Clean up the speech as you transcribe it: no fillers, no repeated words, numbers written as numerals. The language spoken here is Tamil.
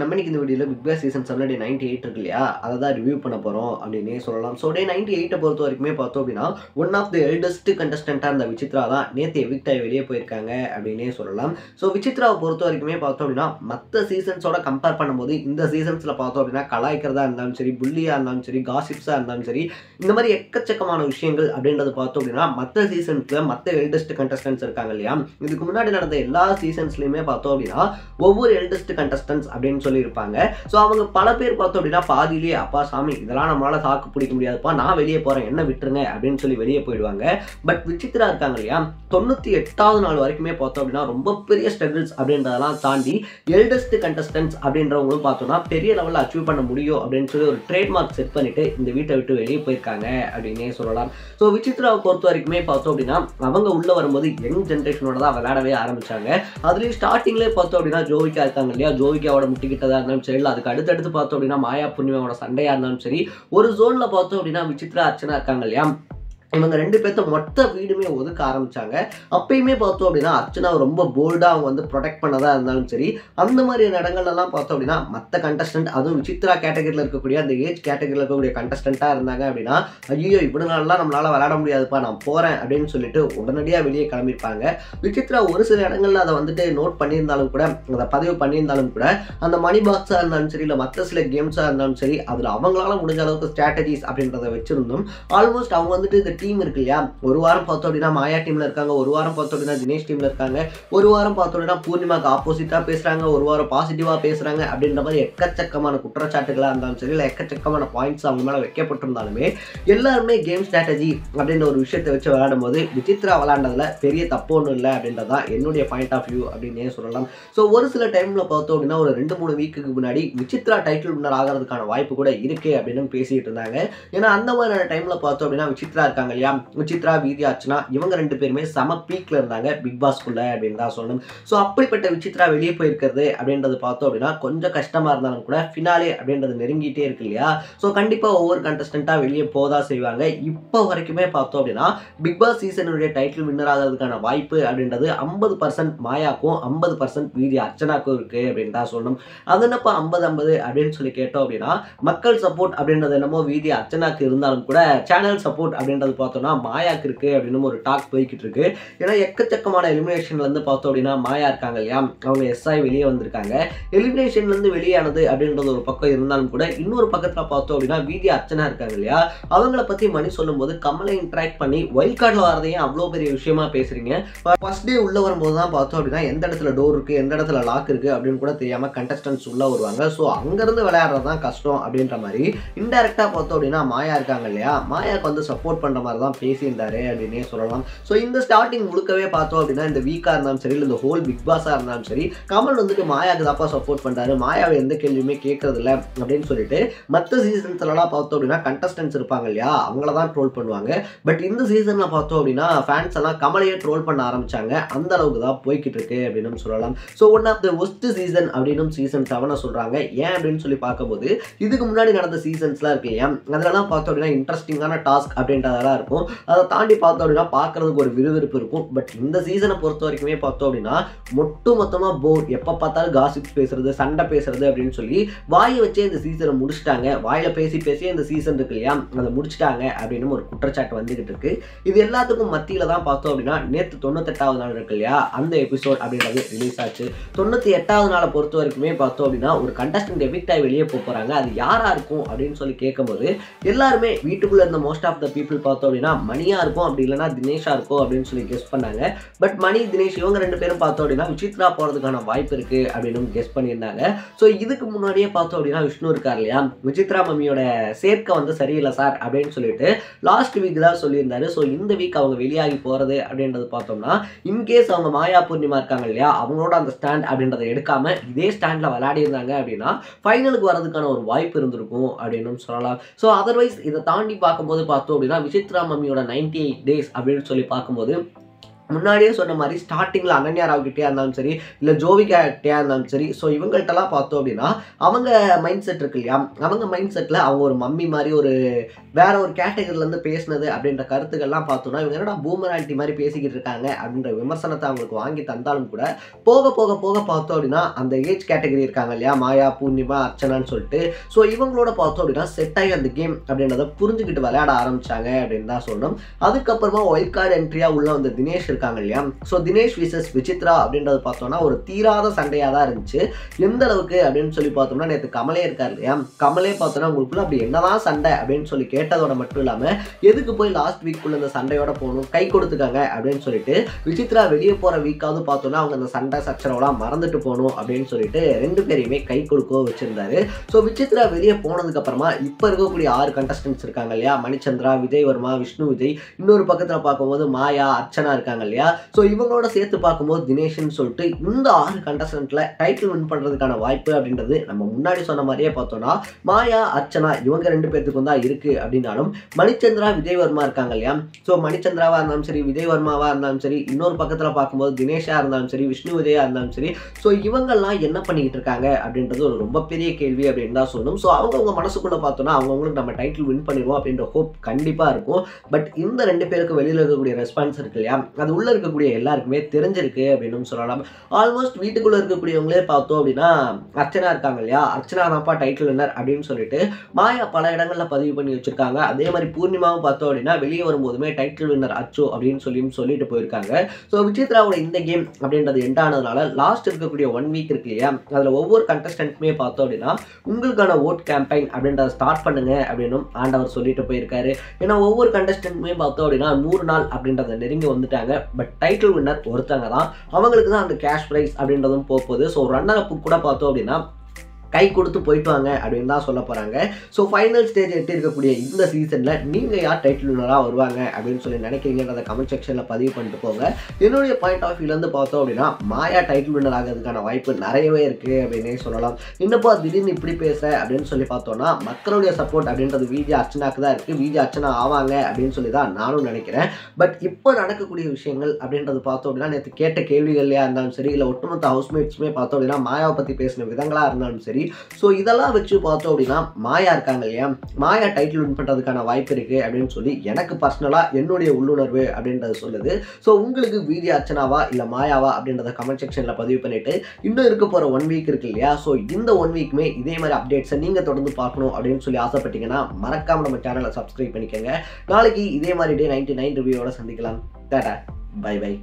நம்ம இன்னைக்கு இந்த வீடியோல பிக் பாஸ் சீசன் 7 டே 98 இருக்கு இல்லையா, அதை தான் ரிவ்யூ பண்ண போறோம் அப்படின்னே சொல்லலாம். ஸோ டே 98 பொறுத்த வரைக்குமே பார்த்தோம் அப்படின்னா ஒன் ஆஃப் தி எல்டஸ்ட் கண்டஸ்டன்டா இருந்த விசித்ரா தான் நேற்று எவிக்ட் ஆகி வெளியே போயிருக்காங்க அப்படின்னே சொல்லலாம். ஸோ விசித்ராவை பொறுத்த வரைக்குமே பார்த்தோம் அப்படின்னா மற்ற சீசன்ஸோட கம்பேர் பண்ணும்போது இந்த சீசன்ஸ்ல பார்த்தோம் அப்படின்னா கலாய்க்கிறதா இருந்தாலும் சரி, புள்ளியா இருந்தாலும் சரி, காசிப்ஸா இருந்தாலும் சரி, இந்த மாதிரி எக்கச்சக்கமான விஷயங்கள் அப்படின்றது பார்த்தோம் அப்படின்னா மற்ற சீசன்ஸ்ல மற்ற எல்டஸ்ட் கண்டஸ்டன்ஸ் இருக்காங்க இல்லையா, இதுக்கு முன்னாடி நடந்த எல்லா சீசன்ஸ்லயுமே பார்த்தோம் அப்படின்னா ஒவ்வொரு எல்டஸ்ட் கண்டஸ்டன்ஸ் அப்படின்னு சொல்லி இருப்பாங்க. ஸோ அவங்க பல பேர் பார்த்தோம் அப்படின்னா பாதியிலேயே அப்பா சாமி இதெல்லாம் நம்மளால தாக்கு பிடிக்க முடியாதுப்பா, நான் வெளியே போறேன், என்ன விட்டுருங்க அப்படின்னு சொல்லி வெளியே போயிடுவாங்க. பட் விசித்ரா இருக்காங்க இல்லையா, 98வது நாள் வரைக்குமே பார்த்தோம் அப்படின்னா ரொம்ப பெரிய ஸ்ட்ரகிள்ஸ் அப்படின்றதெல்லாம் தாண்டி எல்டஸ்ட் கண்டஸ்டன்ஸ் அப்படின்றவங்களும் பார்த்தோம்னா பெரிய லெவலில் அச்சீவ் பண்ண முடியும் அப்படின்னு சொல்லி ஒரு ட்ரேட்மார்க் செட் பண்ணிட்டு இந்த வீட்டை விட்டு வெளியே போயிருக்காங்க அப்படின்னே சொல்லலாம். ஸோ விசித்ராவை பொறுத்த வரைக்குமே பார்த்தோம் அப்படின்னா அவங்க உள்ள வரும்போது யங் ஜென்ரேஷனோட தான் விளையாடவே ஆரம்பிச்சாங்க. அதுலேயும் ஸ்டார்டிங்லேயே பார்த்தோம் அப்படின்னா ஜோவிகா இருக்காங்க இல்லையா, ஜோவிகாவோட முட்டிக்கிட்டதா இருந்தாலும் சரி, அதுக்கு அடுத்தடுத்து பார்த்தோம் அப்படின்னா மாயா பூர்ணிமாவோட சண்டையா இருந்தாலும் சரி, ஒரு ஜோன்ல பார்த்தோம் அப்படின்னா விசித்ரா அர்ச்சனா இருக்காங்க இல்லையா, இவங்க ரெண்டு பேர்த்த மொத்த வீடுமே ஒதுக்க ஆரம்பிச்சாங்க. அப்பயுமே பார்த்தோம் அப்படின்னா அர்ச்சனா ரொம்ப போல்டா அவங்க வந்து ப்ரொடெக்ட் பண்ணதா இருந்தாலும் சரி, அந்த மாதிரியான இடங்கள்லாம் பார்த்தோம் அப்படின்னா மற்ற கண்டஸ்டன்ட், அதுவும் விசித்ரா கேட்டகரியில் இருக்கக்கூடிய அந்த ஏஜ் கேட்டகரியில் இருக்கக்கூடிய கண்டஸ்டன்ட்டா இருந்தாங்க அப்படின்னா ஐயோ இப்படி நாளெல்லாம் நம்மளால விளையாட முடியாதுப்பா, நான் போறேன் அப்படின்னு சொல்லிட்டு உடனடியாக வெளியே கிளம்பியிருப்பாங்க. விசித்ரா ஒரு சில இடங்கள்ல அதை வந்துட்டு நோட் பண்ணியிருந்தாலும் கூட, அதை பதிவு பண்ணியிருந்தாலும் கூட, அந்த மணி பாக்ஸாக இருந்தாலும் சரி, இல்லை மற்ற சில கேம்ஸாக இருந்தாலும் சரி, அதில் அவங்களால முடிஞ்ச அளவுக்கு ஸ்ட்ராட்டஜிஸ் அப்படின்றத வச்சிருந்தோம். ஆல்மோஸ்ட் அவங்க வந்துட்டு இந்த டீம் இருக்கு இல்லையா, ஒரு வாரம் பார்த்தோம் அப்படின்னா மாயா டீம்ல இருக்காங்க, ஒரு வாரம் பார்த்தோம் அப்படின்னா தினேஷ் டீம்ல இருக்காங்க, ஒரு வாரம் பார்த்தோம் அப்படின்னா பூர்ணிமாக்கு ஆப்போசிட்டா பேசுறாங்க, ஒரு வாரம் பாசிட்டிவா பேசுறாங்க அப்படின்ற மாதிரி எக்கச்சக்கமான குற்றச்சாட்டுகளா இருந்தாலும் சரி, இல்லை எக்கச்சக்கமான பாயிண்ட்ஸ் அவங்க மேல வைக்கப்பட்டிருந்தாலுமே எல்லாருமே கேம் ஸ்ட்ராட்டஜி அப்படின்ற ஒரு விஷயத்தை வச்சு விளையாடும் போது விசித்ரா விளையாண்டதுல பெரிய தப்பு ஒன்றும் இல்லை அப்படின்றதான் என்னுடைய பாயிண்ட் ஆஃப் வியூ அப்படின்னே சொல்லலாம். ஸோ ஒரு சில டைம்ல பார்த்தோம் அப்படின்னா ஒரு 2-3 வீக்குக்கு முன்னாடி விசித்ரா டைட்டில் வின்னர் ஆகிறதுக்கான வாய்ப்பு கூட இருக்கு அப்படின்னு பேசிட்டு இருந்தாங்க. ஏன்னா அந்த மாதிரியான டைம்ல பார்த்தோம் அப்படின்னா விசித்ரா இருக்காங்க இல்லையா, விசித்ரா, வீதி அர்ச்சனா, இவங்க ரெண்டு பேருமே சம பீக்ல இருந்தாங்க பிக் பாஸ்க்குள்ள அப்படின்னு தான் சொல்லணும். ஸோ அப்படிப்பட்ட விசித்ரா வெளியே போயிருக்கிறது அப்படின்றது பார்த்தோம் அப்படின்னா கொஞ்சம் கஷ்டமா இருந்தாலும் கூட ஃபினாலே அப்படின்றது நெருங்கிட்டே இருக்கு இல்லையா, ஸோ கண்டிப்பா ஒவ்வொரு கண்டஸ்டன்ட்டா வெளியே போதா செய்வாங்க. இப்போ வரைக்குமே பார்த்தோம் அப்படின்னா பிக் பாஸ் சீசனுடைய டைட்டில் வின்னர் ஆகிறதுக்கான வாய்ப்பு அப்படின்றது 50% மாயாக்கும் 50% வீதி அர்ச்சனாக்கும் இருக்கு அப்படின்னு தான் சொல்லணும். அது என்னப்பா 50-50 அப்படின்னு சொல்லி கேட்டோம் அப்படின்னா மக்கள் சப்போர்ட் அப்படின்றது என்னமோ வீதி அர்ச்சனாக்கு இருந்தாலும் கூட சேனல் சப்போர்ட் அப்படின்றது பார்த்தோம்னா மாயாக்கு இருக்கு அப்படின்னு ஒரு டாக் போய்கிட்டு இருக்கு. ஏன்னா எக்கச்சக்கமான எலிமினேஷன்ல இருந்து பார்த்தோம் அப்படின்னா மாயா இருக்காங்க இல்லையா, அவங்க எஸ்ஐ வெளியே வந்திருக்காங்க. எலிமினேஷன்ல இருந்து வெளியானது அப்படின்றது ஒரு பக்கம் இருந்தாலும் கூட இன்னொரு பக்கத்துல பார்த்தோம் அப்படின்னா வீதி அர்ச்சனா இருக்காங்க இல்லையா, அவங்கள பத்தி மணி சொல்லும் போது கமலை இன்டராக்ட் பண்ணி வைல்ட் கார்டில் வரதையும் அவ்வளோ பெரிய விஷயமா பேசுறீங்க. ஃபர்ஸ்ட் டே உள்ள வரும்போது தான் பார்த்தோம் அப்படின்னா எந்த இடத்துல டோர் இருக்கு, எந்த இடத்துல லாக் இருக்கு அப்படின்னு கூட தெரியாம கண்டஸ்டன்ஸ் உள்ள வருவாங்க. ஸோ அங்கிருந்து விளையாடுறது தான் கஷ்டம் அப்படின்ற மாதிரி இன்டெரக்டா பார்த்தோம் அப்படின்னா மாயா இருக்காங்க இல்லையா, மாயாக்கு வந்து சப்போர்ட் பண்ற மாதிரி தான் பேசியிருந்தாரு அப்படின்னே சொல்லலாம். ஸோ இந்த ஸ்டார்டிங் முழுக்கவே பார்த்தோம் அப்படின்னா இந்த வீக்கா இருந்தாலும் சரி, இந்த ஹோல் பிக் பாஸா இருந்தாலும் சரி, கமல் வந்துட்டு மாயாக்கு தாப்பா சப்போர்ட் பண்றாரு, மாயாவை எந்த கேள்வியுமே கேட்கறது இல்லை அப்படின்னு சொல்லிட்டு மற்ற சீசன்ஸ்லாம் பார்த்தோம் அப்படின்னா கண்டஸ்டன்ஸ் இருப்பாங்க இல்லையா, அவங்கள தான் ட்ரோல் பண்ணுவாங்க. பட் இந்த சீசன்ல பார்த்தோம் அப்படின்னா ஃபேன்ஸ் எல்லாம் கமலையே ட்ரோல் பண்ண ஆரம்பிச்சாங்க. அந்த அளவுக்கு தான் போய்கிட்டு இருக்கு அப்படின்னு சொல்லலாம். So one of the worst season அப்படின்னு சீசன் 7 சொல்றாங்க. ஏன் அப்படின்னு சொல்லி பார்க்கும்போது இதுக்கு முன்னாடி நடந்த சீசன்ஸ்லாம் இருக்கு இல்லையா, அதெல்லாம் பார்த்தோம் அப்படின்னா இன்ட்ரெஸ்டிங்கான டாஸ்க் அப்படின்றதெல்லாம் இருக்கும். அதை தாண்டி பார்த்தோம் அப்படின்னா பார்க்கறதுக்கு ஒரு விறுவிறுப்பு இருக்கும். பட் இந்த சீசனை பொறுத்த வரைக்குமே பார்த்தோம் அப்படின்னா மொத்தமா போர், எப்போ பார்த்தாலும் காசிப்ஸ் பேசுறது, சண்டை பேசுறது அப்படின்னு சொல்லி வாயை வச்சே இந்த சீசனை முடிச்சுட்டாங்க. வாயில பேசி பேசி இந்த சீசன் இருக்கு இல்லையா அதை முடிச்சுட்டாங்க அப்படின்னு ஒரு குற்றச்சாட்டு வந்துகிட்டு இருக்கு. இது எல்லாத்துக்கும் மத்தியில தான் பார்த்தோம் அப்படின்னா நேற்று 98வது நாள் இருக்கு இல்லையா, அந்த எபிசோட் அப்படின்றது ரிலீஸ் ஆச்சு. 98வது நாளை பொறுத்த வரைக்குமே பார்த்தோம் அப்படின்னா ஒரு கண்டஸ்டன்ட் எவிக்ட் ஆகி வெளியே போறாங்க. அது யாரா இருக்கும் அப்படின்னு சொல்லி கேட்கும்போது எல்லாருமே வீட்டுக்குள்ள இருந்த மோஸ்ட் ஆஃப் த பீப்புள் பார்த்தோம் அப்படின்னா மணியா இருக்கும், அப்படி இல்லைன்னா தினேஷா இருக்கும் அப்படின்னு சொல்லி கெஸ் பண்ணாங்க. பட் மணி, தினேஷ் இவங்க ரெண்டு பேரும் பார்த்தோம் அப்படின்னா விசித்ரா போறதுக்கான வாய்ப்பு இருக்கு அப்படின்னு கெஸ் பண்ணியிருந்தாங்க. ஸோ இதுக்கு முன்னாடியே பார்த்தோம் அப்படின்னா விஷ்ணு இருக்கார் இல்லையா, விசித்ரா மம்மியோட சேர்க்கை வந்து சரியில்லை சார் அப்படின்னு சொல்லிட்டு லாஸ்ட் வீக் தான் சொல்லியிருந்தாரு. ஸோ இந்த வீக் அவங்க வெளியாகி போறது அப்படின்றது பார்த்தோம்னா இன்கேஸ் அவங்க மாயா பூர்ணிமா இருக்காங்க இல்லையா, அவங்களோட அந்த ஸ்டாண்ட் அப்படின்றத எடுக்காம இதே ஸ்டாண்ட்ல விளையாடி இருந்தாங்க அப்படின்னா ஃபைனலுக்கு வரதுக்கான ஒரு வாய்ப்பு இருந்திருக்கும் அப்படின்னு சொல்லலாம். ஸோ அதர்வைஸ் இதை தாண்டி பார்க்கும்போது பார்த்தோம் அப்படின்னா விசித்ரா மம்மியோட 98 days அப்படின்னு சொல்லி பார்க்கும்போது முன்னாடியே சொன்ன மாதிரி ஸ்டார்டிங்கில் அனன்யா ராவ் கிட்டே இருந்தாலும் சரி, இல்லை ஜோவிகா கிட்டே இருந்தாலும் சரி, ஸோ இவங்கள்ட்டலாம் பார்த்தோம் அப்படின்னா அவங்க மைண்ட் செட் இருக்கு இல்லையா, அவங்க மைண்ட் செட்டில் அவங்க ஒரு மம்மி மாதிரி ஒரு வேற ஒரு கேட்டகரியிலேருந்து பேசினது அப்படின்ற கருத்துக்கள்லாம் பார்த்தோன்னா இவங்க என்னடா பூமராலிட்டி மாதிரி பேசிக்கிட்டு இருக்காங்க அப்படின்ற விமர்சனத்தை அவங்களுக்கு வாங்கி தந்தாலும் கூட போக போக போக பார்த்தோம் அப்படின்னா அந்த ஏஜ் கேட்டகரி இருக்காங்க இல்லையா, மாயா, பூர்ணிமா, அர்ச்சனான்னு சொல்லிட்டு, ஸோ இவங்களோட பார்த்தோம் அப்படின்னா செட் ஆகி அந்த கேம் அப்படின்றத புரிஞ்சுக்கிட்டு விளையாட ஆரம்பிச்சாங்க அப்படின்னு தான் சொல்லணும். அதுக்கப்புறமா ஒயில்ட் கார்டு என்ட்ரியாக உள்ள வந்த தினேஷ் இருக்காங்க இல்லையா, ஸோ தினேஷ் விசஸ் விசித்ரா அப்படின்றது பார்த்தோம்னா ஒரு தீராத சண்டையாக தான் இருந்துச்சு. எந்த அளவுக்கு அப்படின்னு சொல்லி பார்த்தோம்னா நேற்று கமலே இருக்கார் இல்லையா, கமலே பார்த்தோன்னா உங்களுக்குள்ள அப்படி என்னதான் சண்டை அப்படின்னு சொல்லி கேட்டதோட மட்டும் இல்லாமல் எதுக்கு போய் லாஸ்ட் வீக்குள்ள இந்த சண்டையோட போகணும், கை கொடுத்துக்காங்க அப்படின்னு சொல்லிட்டு விசித்ரா வெளியே போகிற வீக்காவது பார்த்தோன்னா அவங்க அந்த சண்டை சச்சரவெல்லாம் மறந்துட்டு போகணும் அப்படின்னு சொல்லிட்டு 2 பேரையுமே கை கொடுக்க வச்சிருந்தாரு. ஸோ விசித்ரா வெளியே போனதுக்கு அப்புறமா இப்போ இருக்கக்கூடிய 6 கண்டஸ்டன்ட்ஸ் இருக்காங்க இல்லையா, மணிச்சந்திரா, விஜய் வர்மா, விஷ்ணு விஜய், இன்னொரு பக்கத்தில் பார்க்கும்போது மாயா, அர்ச்சனா இருக்காங்க இல்லையா, ஸோ இவங்களோட சேர்த்து பார்க்கும்போது தினேஷ்னு சொல்லிட்டு இந்த 6 கண்டஸ்டன்ட்ல டைட்டில் வின் பண்ணுறதுக்கான வாய்ப்பு அப்படின்றது நம்ம முன்னாடி சொன்ன மாதிரியே பார்த்தோம்னா மாயா, அர்ச்சனா இவங்க 2 பேர்த்துக்கும் தான் இருக்குது அப்படின்னாலும் மணிச்சந்திரா, விஜய் வர்மா இருக்காங்க இல்லையா, ஸோ மணிச்சந்திராவாக இருந்தாலும் சரி, விஜய் வர்மாவாக இருந்தாலும் சரி, இன்னொரு பக்கத்தில் பார்க்கும்போது தினேஷாக இருந்தாலும் சரி, விஷ்ணு விஜயா இருந்தாலும் சரி, ஸோ இவங்கெல்லாம் என்ன பண்ணிக்கிட்டு இருக்காங்க அப்படின்றது ஒரு ரொம்ப பெரிய கேள்வி அப்படின்னு தான் சொல்லணும். ஸோ அவங்கவுங்க மனசுக்குள்ளே பார்த்தோன்னா அவங்கவுங்களுக்கு நம்ம டைட்டில் வின் பண்ணிடுவோம் அப்படின்ற ஹோப் கண்டிப்பாக இருக்கும். பட் இந்த 2 பேருக்கு வெளியில் இருக்கக்கூடிய ரெஸ்பான்ஸ் இருக்கு இல்லையா, அது உள்ளே இருக்கக்கூடிய எல்லாருக்குமே தெரிஞ்சிருக்கு அப்படின்னு சொல்லலாம். ஆல்மோஸ்ட் வீட்டுக்குள்ளே இருக்கக்கூடியவங்களே பார்த்தோம் அப்படின்னா அர்ச்சனா இருக்காங்க இல்லையா, அர்ச்சனா தான்ப்பா டைட்டில் வின்னர் அப்படின்னு சொல்லிட்டு மாயா பல இடங்களில் பதிவு பண்ணி வச்சிருக்காங்க. அதே மாதிரி பூர்ணிமாவும் பார்த்தோம் அப்படின்னா வெளியே வரும்போதுமே டைட்டில் வின்னர் அச்சோ அப்படின்னு சொல்லிட்டு போயிருக்காங்க. ஸோ விசித்ராவோட இந்த கேம் அப்படின்றது எண்ட் ஆனதுனால லாஸ்ட் இருக்கக்கூடிய 1 வீக் இருக்கு இல்லையா, அதில் ஒவ்வொரு கண்டஸ்டன்ட்டுமே பார்த்தோம் அப்படின்னா உங்களுக்கான ஓட் கேம்பெயின் அப்படின்றத ஸ்டார்ட் பண்ணுங்க அப்படின்னு ஆண்டவர் சொல்லிட்டு போயிருக்காரு. ஏன்னா ஒவ்வொரு கண்டஸ்டன்ட்டுமே பார்த்தோம் அப்படின்னா 100 நாள் அப்படின்றத நெருங்கி வந்துட்டாங்க. பட் டைட்டில் வின்னர் ஒருத்தங்க தான், அவங்களுக்கு தான் அந்த கேஷ் ப்ரைஸ் அப்படின்றதும் போகுது. ஸோ ரன்னர் அப்பு கூட பார்த்தோம் அப்படின்னா கை கொடுத்து போயிட்டு வாங்க அப்படின்னு தான் சொல்ல போகிறாங்க. ஸோ ஃபைனல் ஸ்டேஜ் எட்டி இருக்கக்கூடிய இந்த சீசனில் நீங்கள் யார் டைட்டில் வின்னராக வருவாங்க அப்படின்னு சொல்லி நினைக்கிறீங்கன்றத கமெண்ட் செக்ஷனில் பதிவு பண்ணிட்டு போங்க. என்னுடைய பாயிண்ட் ஆஃப் வியூலேருந்து பார்த்தோம் அப்படின்னா மாயா டைட்டில் வின்னர் ஆகிறதுக்கான வாய்ப்பு நிறையவே இருக்குது அப்படின்னே சொல்லலாம். இன்னப்போ திடீர்னு இப்படி பேச அப்படின்னு சொல்லி பார்த்தோன்னா மக்களுடைய சப்போர்ட் அப்படின்றது விஜய் அர்ச்சனாக்கு தான் இருக்குது. விஜய் அர்ச்சனா ஆவாங்க அப்படின்னு சொல்லி தான் நானும் நினைக்கிறேன். பட் இப்போ நடக்கக்கூடிய விஷயங்கள் அப்படின்றது பார்த்தோம் அப்படின்னா நேற்று கேட்ட கேள்விகள்லையாக இருந்தாலும் சரி, இல்லை ஒட்டுமொத்த ஹவுஸ்மேட்ஸுமே பார்த்தோம் அப்படின்னா மாயாவை பற்றி பேசின விதங்களாக இருந்தாலும் சரி, ஸோ இதெல்லாம் வச்சு பார்த்தோம் அப்படின்னா மாயா இருக்காங்க இல்லையா, மாயா டைட்டில் வின் பண்ணுறதுக்கான வாய்ப்பு இருக்குது அப்படின்னு சொல்லி எனக்கு பர்சனலாக என்னுடைய உள்ளுணர்வு அப்படின்றது சொல்லுது. ஸோ உங்களுக்கு விஜய் அர்ச்சனாவா இல்லை மாயாவா அப்படின்றத கமெண்ட் செக்ஷனில் பதிவு பண்ணிவிட்டு இன்னும் இருக்க போகிற 1 வீக் இருக்கு இல்லையா, ஸோ இந்த 1 வீக்குமே இதே மாதிரி அப்டேட்ஸை நீங்கள் தொடர்ந்து பார்க்கணும் அப்படின்னு சொல்லி ஆசைப்பட்டீங்கன்னா மறக்காமல் நம்ம சேனலை சப்ஸ்கிரைப் பண்ணிக்கோங்க. நாளைக்கு இதே மாதிரி டே 99 ரிவ்யூவோட சந்திக்கலாம். Tata, bye by.